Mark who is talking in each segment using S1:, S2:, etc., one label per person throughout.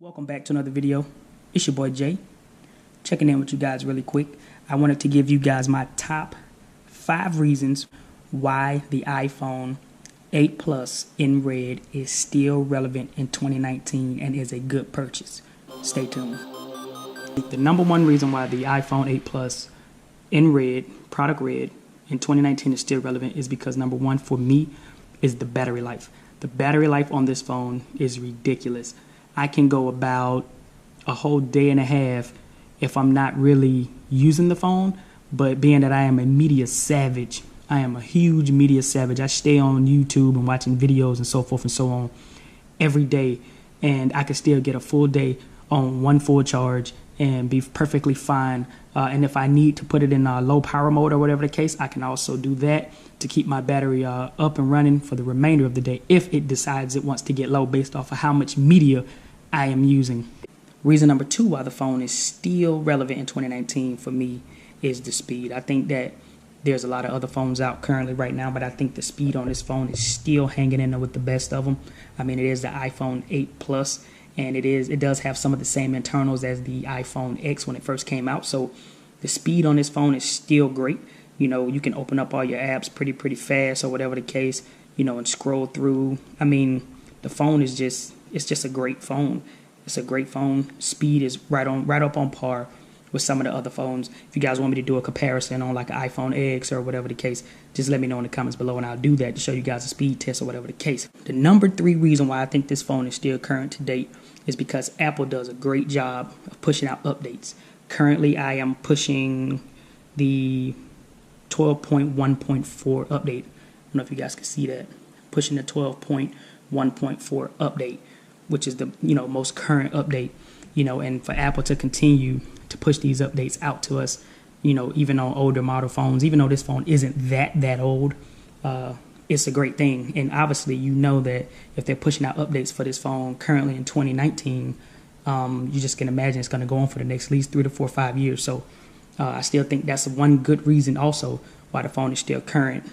S1: Welcome back to another video. It's your boy Jay, checking in with you guys really quick. I wanted to give you guys my top 5 reasons why the iPhone 8 Plus in red is still relevant in 2019 and is a good purchase. Stay tuned. The number one reason why the iPhone 8 Plus in red, product red, in 2019 is still relevant is because number one for me is the battery life. The battery life on this phone is ridiculous. I can go about a whole day and a half if I'm not really using the phone, but being that I am a media savage, I am a huge media savage. I stay on YouTube and watching videos and so forth and so on every day, and I can still get a full day on one full charge and be perfectly fine. And if I need to put it in low power mode or whatever the case, I can also do that to keep my battery up and running for the remainder of the day if it decides it wants to get low based off of how much media I am using. Reason number 2 why the phone is still relevant in 2019 for me is the speed. I think that there's a lot of other phones out currently right now, but I think the speed on this phone is still hanging in there with the best of them. I mean, it is the iPhone 8 Plus, and it does have some of the same internals as the iPhone X when it first came out. So the speed on this phone is still great. You know, you can open up all your apps pretty fast or whatever the case, you know, and scroll through. I mean, the phone is it's just a great phone. It's a great phone. Speed is right up on par with some of the other phones. If you guys want me to do a comparison on like an iPhone X or whatever the case, just let me know in the comments below and I'll do that to show you guys a speed test or whatever the case. The number 3 reason why I think this phone is still current to date is because Apple does a great job of pushing out updates. Currently, I am pushing the 12.1.4 update. I don't know if you guys can see that. Pushing the 12.1.4 update, which is the most current update. And for Apple to continue to push these updates out to us, even on older model phones, even though this phone isn't that old, it's a great thing. And obviously, that if they're pushing out updates for this phone currently in 2019, you just can imagine it's going to go on for the next at least 3 to 4 or 5 years. So I still think that's one good reason also why the phone is still current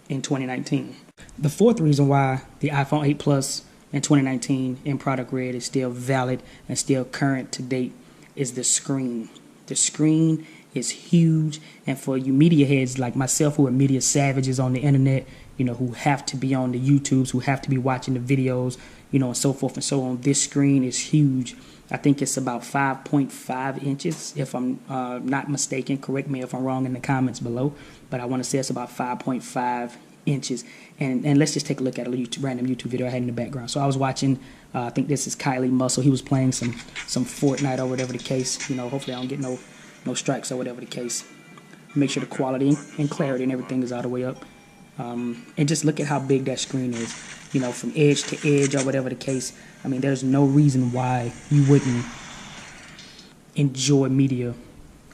S1: in 2019. The 4th reason why the iPhone 8 Plus in 2019 in product red is still valid and still current to date is the screen. The screen is huge, and for you media heads like myself who are media savages on the internet, who have to be on the YouTubes, who have to be watching the videos, and so forth and so on, this screen is huge. I think it's about 5.5 inches, if I'm not mistaken. Correct me if I'm wrong in the comments below, but I want to say it's about 5.5 inches. And let's just take a look at a random YouTube video I had in the background. So I was watching, I think this is Kylie Muscle. He was playing some Fortnite or whatever the case. Hopefully I don't get no strikes or whatever the case. Make sure the quality and clarity and everything is all the way up. And just look at how big that screen is, from edge to edge or whatever the case. I mean, there's no reason why you wouldn't enjoy media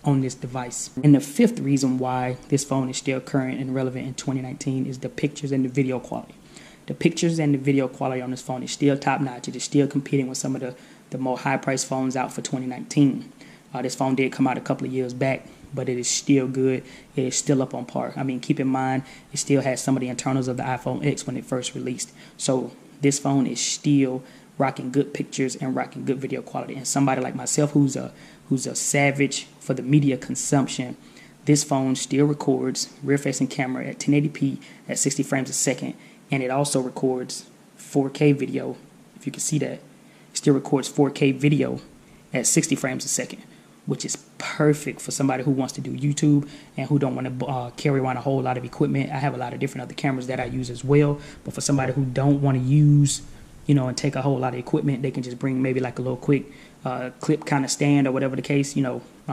S1: on this device. And the 5th reason why this phone is still current and relevant in 2019 is the pictures and the video quality. The pictures and the video quality on this phone is still top notch. It is still competing with some of the more high priced phones out for 2019. This phone did come out a couple of years back, but it is still good. It is still up on par. I mean, keep in mind, it still has some of the internals of the iPhone X when it first released. So this phone is still rocking good pictures and rocking good video quality. And somebody like myself who's a savage for the media consumption, this phone still records rear-facing camera at 1080p at 60 frames a second, and it also records 4K video. If you can see that, it still records 4K video at 60 frames a second, which is perfect for somebody who wants to do YouTube and who don't want to carry around a whole lot of equipment. I have a lot of different other cameras that I use as well, but for somebody who don't want to use, and take a whole lot of equipment, they can just bring maybe like a little quick clip kind of stand or whatever the case,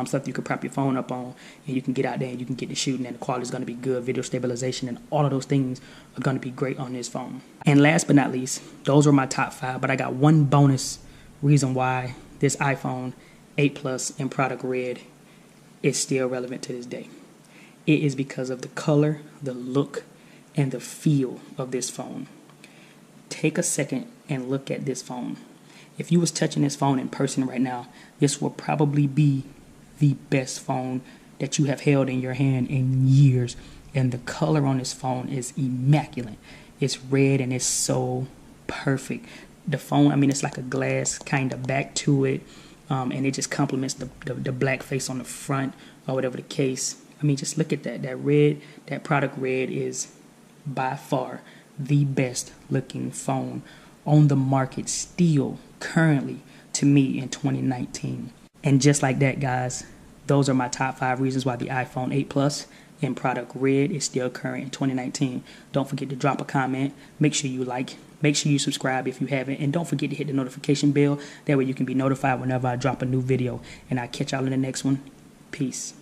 S1: stuff you could prop your phone up on, and you can get out there and you can get to shooting, and the quality is going to be good, video stabilization, and all of those things are going to be great on this phone. And last but not least, those were my top 5, but I got one bonus reason why this iPhone 8 Plus in product red is still relevant to this day. It is because of the color, the look, and the feel of this phone. Take a second and look at this phone. If you was touching this phone in person right now, this will probably be the best phone that you have held in your hand in years. And the color on this phone is immaculate. It's red and it's so perfect. the phone, I mean, it's like a glass kind of back to it, and it just complements the black face on the front or whatever the case. I mean, just look at that. That red, that product red is by far the best looking phone on the market still currently to me in 2019. And just like that, guys, those are my top 5 reasons why the iPhone 8 Plus in product red is still current in 2019. Don't forget to drop a comment. Make sure you like. Make sure you subscribe if you haven't. And don't forget to hit the notification bell. That way you can be notified whenever I drop a new video. And I'll catch y'all in the next one. Peace.